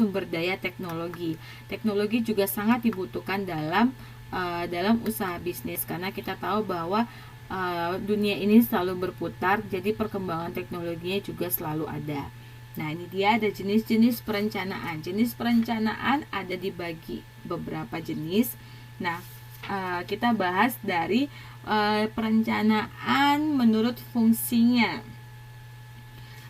sumber daya teknologi. Teknologi juga sangat dibutuhkan dalam usaha bisnis, karena kita tahu bahwa dunia ini selalu berputar, jadi perkembangan teknologinya juga selalu ada. Nah, ini dia ada jenis-jenis perencanaan. Jenis perencanaan ada dibagi beberapa jenis. Nah, kita bahas dari perencanaan menurut fungsinya.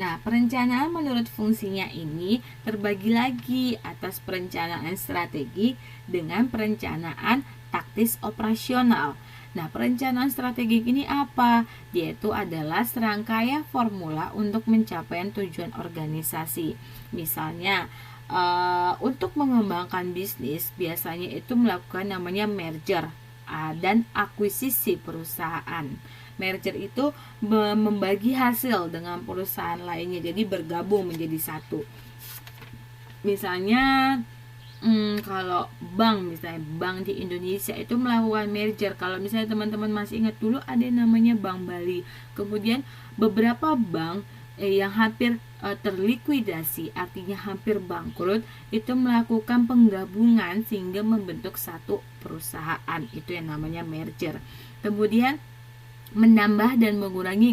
Nah, perencanaan menurut fungsinya ini terbagi lagi atas perencanaan strategi dengan perencanaan taktis operasional. Nah, perencanaan strategik ini apa? Yaitu adalah serangkaian formula untuk mencapai tujuan organisasi. Misalnya, untuk mengembangkan bisnis, biasanya itu melakukan namanya merger dan akuisisi perusahaan. Merger itu membagi hasil dengan perusahaan lainnya, jadi bergabung menjadi satu. Misalnya, kalau misalnya bank di Indonesia itu melakukan merger. Kalau misalnya teman-teman masih ingat, dulu ada namanya Bank Bali. Kemudian beberapa bank yang hampir terlikuidasi, artinya hampir bangkrut, itu melakukan penggabungan sehingga membentuk satu perusahaan. Itu yang namanya merger. Kemudian menambah dan mengurangi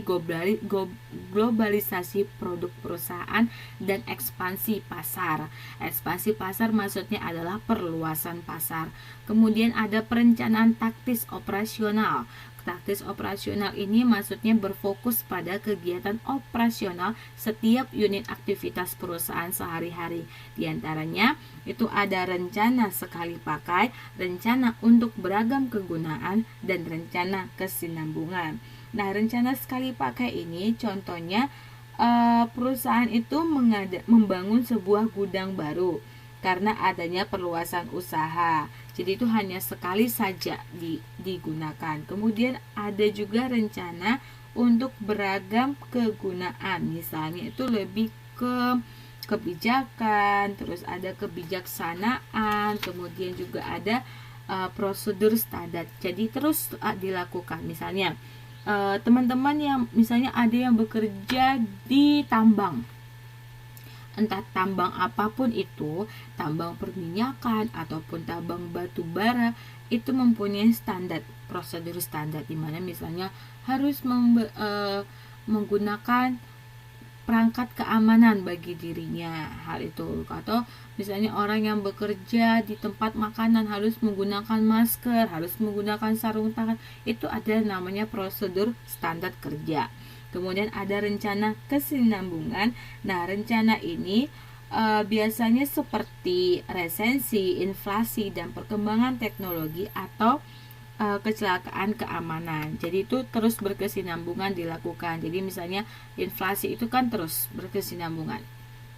globalisasi produk perusahaan dan ekspansi pasar. Ekspansi pasar maksudnya adalah perluasan pasar. Kemudian ada perencanaan taktis operasional. Taktis operasional ini maksudnya berfokus pada kegiatan operasional setiap unit aktivitas perusahaan sehari-hari. Di antaranya itu ada rencana sekali pakai, rencana untuk beragam kegunaan, dan rencana kesinambungan. Nah, rencana sekali pakai ini contohnya perusahaan itu membangun sebuah gudang baru karena adanya perluasan usaha. Jadi itu hanya sekali saja digunakan. Kemudian ada juga rencana untuk beragam kegunaan. Misalnya itu lebih ke kebijakan, terus ada kebijaksanaan, kemudian juga ada prosedur standar. Jadi terus dilakukan. Misalnya teman-teman yang misalnya ada yang bekerja di tambang, entah tambang apapun itu, tambang perminyakan ataupun tambang batu bara, itu mempunyai standar, prosedur standar, di mana misalnya harus menggunakan perangkat keamanan bagi dirinya, hal itu. Atau misalnya orang yang bekerja di tempat makanan harus menggunakan masker, harus menggunakan sarung tangan, itu ada namanya prosedur standar kerja. Kemudian ada rencana kesinambungan. Nah, rencana ini biasanya seperti resensi, inflasi, dan perkembangan teknologi atau kecelakaan keamanan. Jadi itu terus berkesinambungan dilakukan. Jadi misalnya inflasi itu kan terus berkesinambungan.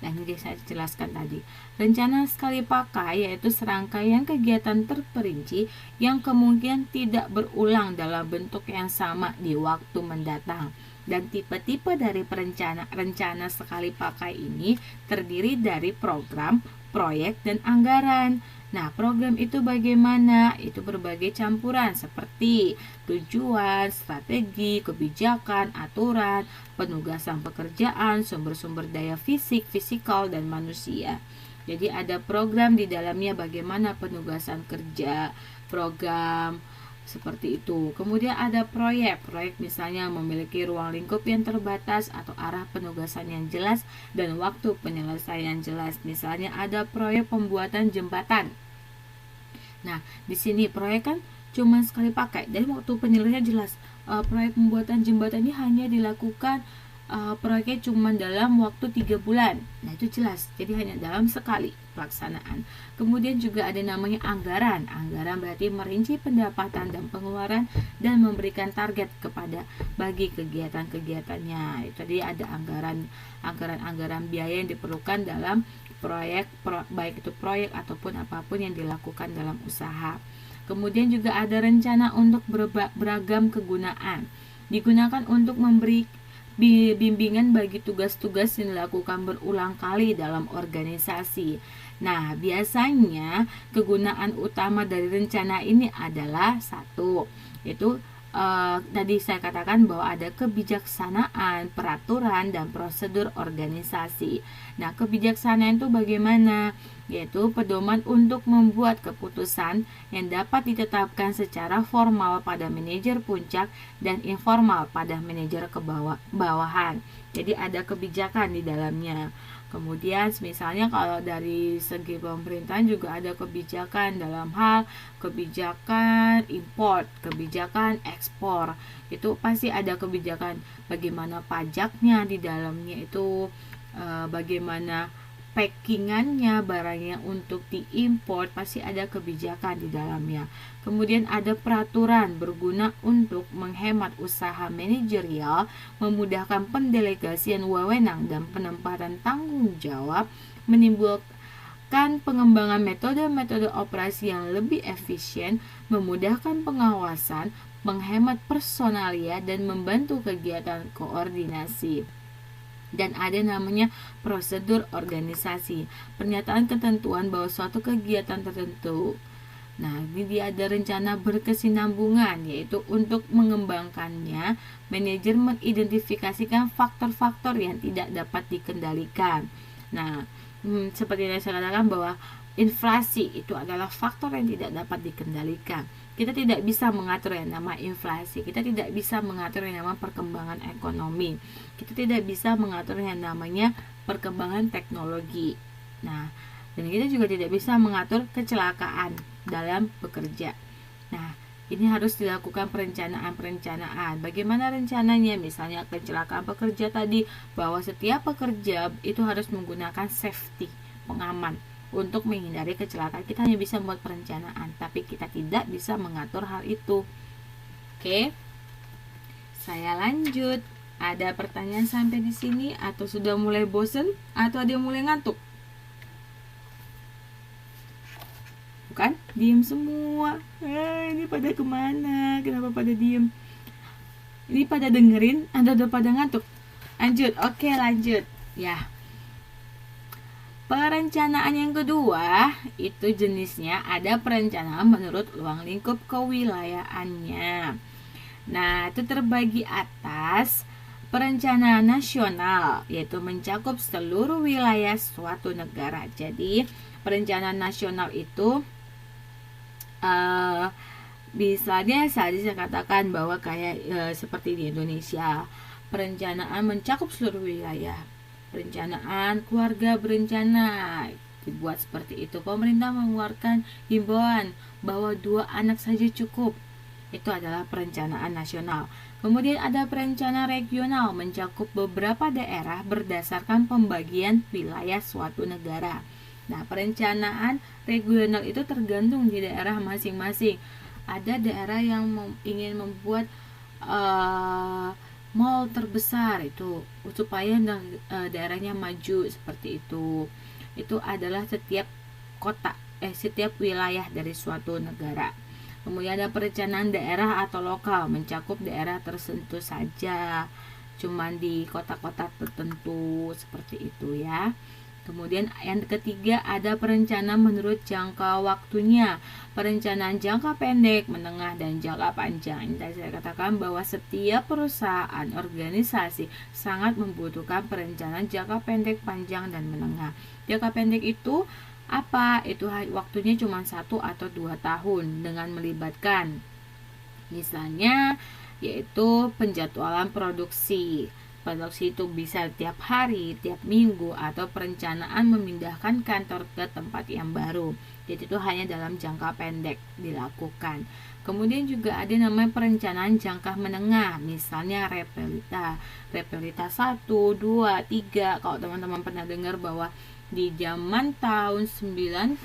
Nah, ini saya jelaskan tadi. Rencana sekali pakai yaitu serangkaian kegiatan terperinci yang kemungkinan tidak berulang dalam bentuk yang sama di waktu mendatang. Dan tipe-tipe dari rencana sekali pakai ini terdiri dari program, proyek, dan anggaran. Nah, program itu bagaimana? Itu berbagai campuran seperti tujuan, strategi, kebijakan, aturan, penugasan pekerjaan, sumber-sumber daya fisikal, dan manusia. Jadi ada program di dalamnya bagaimana penugasan kerja, program seperti itu. Kemudian ada proyek misalnya memiliki ruang lingkup yang terbatas atau arah penugasan yang jelas dan waktu penyelesaian jelas. Misalnya ada proyek pembuatan jembatan. Nah, di sini proyek kan cuma sekali pakai dan waktu penyelesaian jelas. Proyek pembuatan jembatan ini hanya dilakukan proyeknya cuma dalam waktu 3 bulan. Nah, itu jelas. Jadi hanya dalam sekali pelaksanaan. Kemudian juga ada namanya anggaran. Anggaran berarti merinci pendapatan dan pengeluaran dan memberikan target bagi kegiatan-kegiatannya. Itu tadi ada anggaran biaya yang diperlukan dalam proyek, baik itu proyek ataupun apapun yang dilakukan dalam usaha. Kemudian juga ada rencana untuk beragam kegunaan. Digunakan untuk memberi bimbingan bagi tugas-tugas yang dilakukan berulang kali dalam organisasi. Nah, biasanya kegunaan utama dari rencana ini adalah satu, yaitu tadi saya katakan bahwa ada kebijaksanaan, peraturan, dan prosedur organisasi. Nah, kebijaksanaan itu bagaimana? Yaitu pedoman untuk membuat keputusan yang dapat ditetapkan secara formal pada manajer puncak dan informal pada manajer bawahan. Jadi ada kebijakan di dalamnya. Kemudian misalnya kalau dari segi pemerintahan juga ada kebijakan dalam hal kebijakan import, kebijakan ekspor. Itu pasti ada kebijakan bagaimana pajaknya di dalamnya itu, bagaimana packingannya, barangnya untuk diimpor, pasti ada kebijakan di dalamnya. Kemudian ada peraturan berguna untuk menghemat usaha manajerial, memudahkan pendelegasian wewenang dan penempatan tanggung jawab, menimbulkan pengembangan metode-metode operasi yang lebih efisien, memudahkan pengawasan, menghemat personalia, dan membantu kegiatan koordinasi. Dan ada namanya prosedur organisasi, pernyataan ketentuan bahwa suatu kegiatan tertentu. Nah, ini dia ada rencana berkesinambungan, yaitu untuk mengembangkannya, manajer mengidentifikasikan faktor-faktor yang tidak dapat dikendalikan. Nah, seperti yang saya katakan bahwa inflasi itu adalah faktor yang tidak dapat dikendalikan. Kita tidak bisa mengatur yang nama inflasi, kita tidak bisa mengatur yang nama perkembangan ekonomi, kita tidak bisa mengatur yang namanya perkembangan teknologi. Nah, dan kita juga tidak bisa mengatur kecelakaan dalam bekerja. Nah, ini harus dilakukan perencanaan. Bagaimana rencananya? Misalnya kecelakaan pekerja tadi, bahwa setiap pekerja itu harus menggunakan safety, pengaman, untuk menghindari kecelakaan. Kita hanya bisa membuat perencanaan, tapi kita tidak bisa mengatur hal itu. Oke, saya lanjut. Ada pertanyaan sampai di sini atau sudah mulai bosen atau ada yang mulai ngantuk? Bukan? Diem semua. Ini pada kemana? Kenapa pada diem? Ini pada dengerin atau udah pada ngantuk? Lanjut. Oke, lanjut. Ya. Perencanaan yang kedua itu jenisnya ada perencanaan menurut ruang lingkup kewilayahannya. Nah, itu terbagi atas perencanaan nasional, yaitu mencakup seluruh wilayah suatu negara. Jadi perencanaan nasional itu misalnya saya katakan bahwa kayak seperti di Indonesia, perencanaan mencakup seluruh wilayah. Perencanaan keluarga berencana dibuat seperti itu. Pemerintah mengeluarkan himbauan bahwa 2 anak saja cukup. Itu adalah perencanaan nasional. Kemudian ada perencanaan regional, mencakup beberapa daerah berdasarkan pembagian wilayah suatu negara. Nah, perencanaan regional itu tergantung di daerah masing-masing. Ada daerah yang ingin membuat mall terbesar itu supaya daerahnya maju seperti itu. Itu adalah setiap kota, setiap wilayah dari suatu negara. Kemudian ada perencanaan daerah atau lokal, mencakup daerah tertentu saja, cuman di kota-kota tertentu seperti itu ya. Kemudian yang ketiga ada perencanaan menurut jangka waktunya, perencanaan jangka pendek, menengah, dan jangka panjang. Ini saya katakan bahwa setiap perusahaan, organisasi sangat membutuhkan perencanaan jangka pendek, panjang, dan menengah. Jangka pendek itu apa? Itu waktunya cuma 1 atau 2 tahun dengan melibatkan misalnya yaitu penjadwalan produksi. Produksi itu bisa tiap hari, tiap minggu, atau perencanaan memindahkan kantor ke tempat yang baru. Jadi itu hanya dalam jangka pendek dilakukan. Kemudian juga ada namanya perencanaan jangka menengah, misalnya Repelita 1, 2, 3. Kalau teman-teman pernah dengar bahwa di zaman tahun 98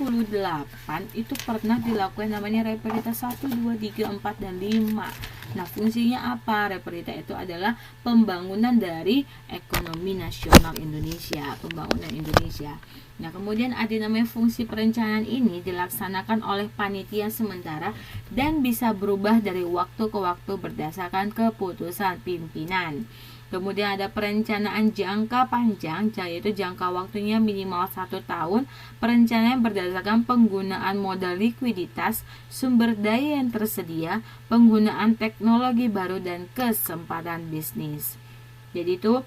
itu pernah dilakukan namanya Repelita 1, 2, 3, 4, dan 5. Nah, fungsinya apa? Repelita itu adalah pembangunan dari ekonomi nasional Indonesia, pembangunan Indonesia. Nah, kemudian ada namanya fungsi perencanaan ini dilaksanakan oleh panitia sementara dan bisa berubah dari waktu ke waktu berdasarkan keputusan pimpinan. Kemudian ada perencanaan jangka panjang, yaitu jangka waktunya minimal 1 tahun. Perencanaan berdasarkan penggunaan modal likuiditas, sumber daya yang tersedia, penggunaan teknologi baru, dan kesempatan bisnis. Jadi itu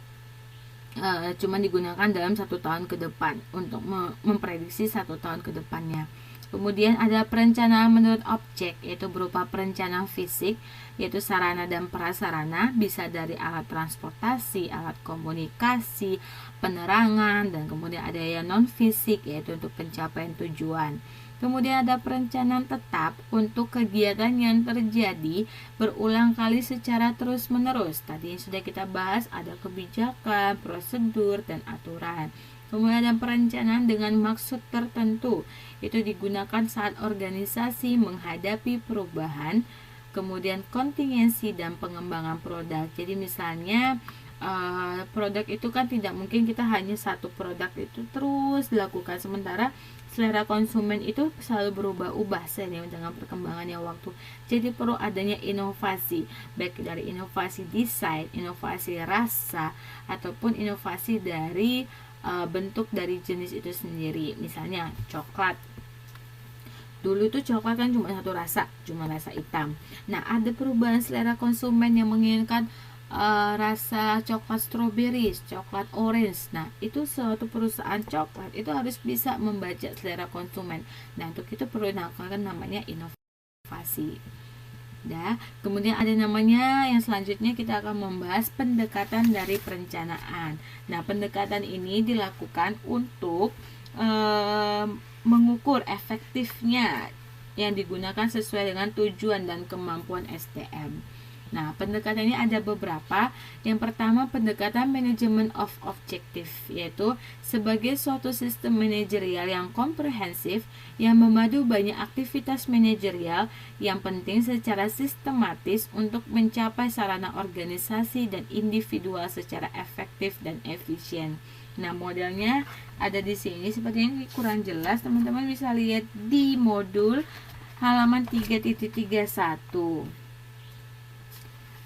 cuma digunakan dalam 1 tahun ke depan untuk memprediksi 1 tahun ke depannya. Kemudian ada perencanaan menurut objek, yaitu berupa perencanaan fisik, yaitu sarana dan prasarana, bisa dari alat transportasi, alat komunikasi, penerangan, dan kemudian ada yang non fisik, yaitu untuk pencapaian tujuan. Kemudian ada perencanaan tetap untuk kegiatan yang terjadi berulang kali secara terus-menerus. Tadi yang sudah kita bahas, ada kebijakan, prosedur, dan aturan. Kemudian ada perencanaan dengan maksud tertentu. Itu digunakan saat organisasi menghadapi perubahan, kemudian kontingensi dan pengembangan produk. Jadi misalnya produk itu kan tidak mungkin kita hanya satu produk itu terus dilakukan, sementara selera konsumen itu selalu berubah-ubah seiring dengan perkembangannya waktu. Jadi perlu adanya inovasi, baik dari inovasi desain, inovasi rasa, ataupun inovasi dari bentuk dari jenis itu sendiri. Misalnya coklat, dulu tuh coklat kan cuma satu rasa, cuma rasa hitam. Nah, ada perubahan selera konsumen yang menginginkan rasa coklat stroberi, coklat orange. Nah, itu suatu perusahaan coklat itu harus bisa membaca selera konsumen. Nah, untuk itu perlu dilakukan namanya inovasi. Nah, kemudian ada namanya yang selanjutnya kita akan membahas pendekatan dari perencanaan. Nah, pendekatan ini dilakukan untuk mengukur efektifnya yang digunakan sesuai dengan tujuan dan kemampuan SDM. Nah, pendekatan ini ada beberapa. Yang pertama, pendekatan manajemen of objective, yaitu sebagai suatu sistem manajerial yang komprehensif yang memadu banyak aktivitas manajerial yang penting secara sistematis untuk mencapai sarana organisasi dan individual secara efektif dan efisien. Nah, modelnya ada di sini. Sepertinya ini kurang jelas, teman-teman bisa lihat di modul halaman 3.31.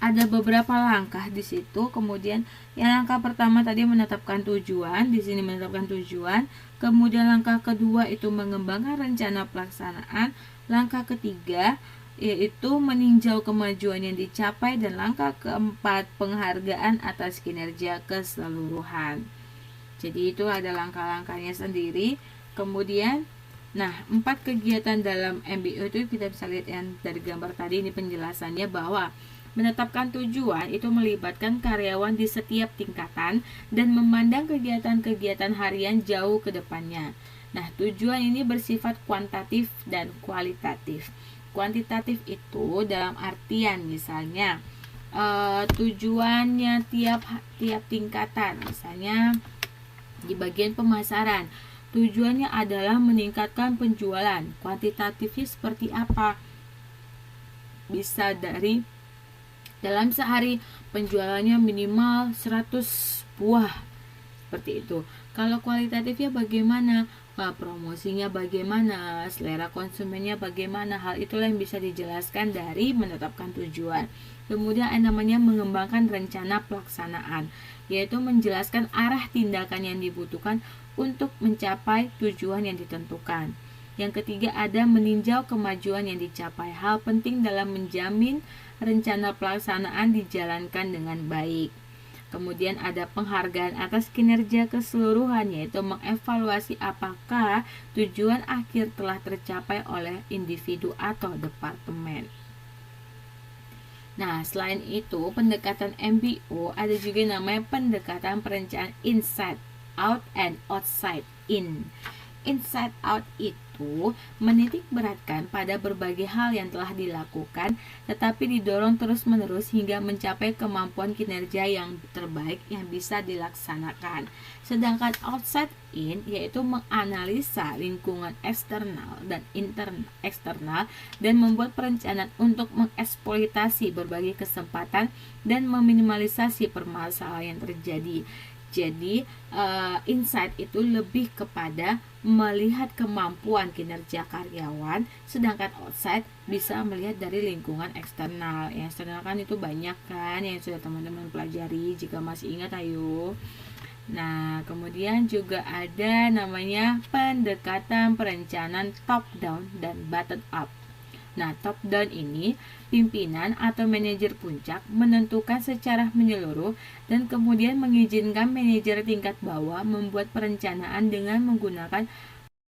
Ada beberapa langkah di situ. Kemudian yang langkah pertama tadi menetapkan tujuan, di sini menetapkan tujuan. Kemudian langkah kedua itu mengembangkan rencana pelaksanaan. Langkah ketiga yaitu meninjau kemajuan yang dicapai, dan langkah keempat penghargaan atas kinerja keseluruhan. Jadi itu ada langkah-langkahnya sendiri. Kemudian nah, 4 kegiatan dalam MBO itu kita bisa lihat yang dari gambar tadi, ini penjelasannya bahwa menetapkan tujuan itu melibatkan karyawan di setiap tingkatan dan memandang kegiatan-kegiatan harian jauh ke depannya. Nah, tujuan ini bersifat kuantitatif dan kualitatif. Kuantitatif itu dalam artian misalnya tujuannya tiap tingkatan, misalnya di bagian pemasaran, tujuannya adalah meningkatkan penjualan. Kuantitatifnya seperti apa? Bisa dari dalam sehari penjualannya minimal 100 buah, seperti itu. Kalau kualitatifnya bagaimana? Promosinya bagaimana? Selera konsumennya bagaimana? Hal itulah yang bisa dijelaskan dari menetapkan tujuan. Kemudian yang namanya mengembangkan rencana pelaksanaan, yaitu menjelaskan arah tindakan yang dibutuhkan untuk mencapai tujuan yang ditentukan. Yang ketiga ada meninjau kemajuan yang dicapai. Hal penting dalam menjamin rencana pelaksanaan dijalankan dengan baik. Kemudian ada penghargaan atas kinerja keseluruhan, yaitu mengevaluasi apakah tujuan akhir telah tercapai oleh individu atau departemen. Nah, selain itu pendekatan MBO ada juga namanya pendekatan perencanaan inside out and outside in. Inside out itu menitik beratkan pada berbagai hal yang telah dilakukan, tetapi didorong terus-menerus hingga mencapai kemampuan kinerja yang terbaik yang bisa dilaksanakan. Sedangkan outside in yaitu menganalisa lingkungan eksternal dan eksternal dan membuat perencanaan untuk mengeksploitasi berbagai kesempatan dan meminimalisasi permasalahan yang terjadi. Jadi insight itu lebih kepada melihat kemampuan kinerja karyawan, sedangkan outside bisa melihat dari lingkungan eksternal. Yang eksternal kan itu banyak kan yang sudah teman-teman pelajari, jika masih ingat ayo. Nah, kemudian juga ada namanya pendekatan perencanaan top down dan bottom up. Nah, top down ini pimpinan atau manajer puncak menentukan secara menyeluruh dan kemudian mengizinkan manajer tingkat bawah membuat perencanaan dengan menggunakan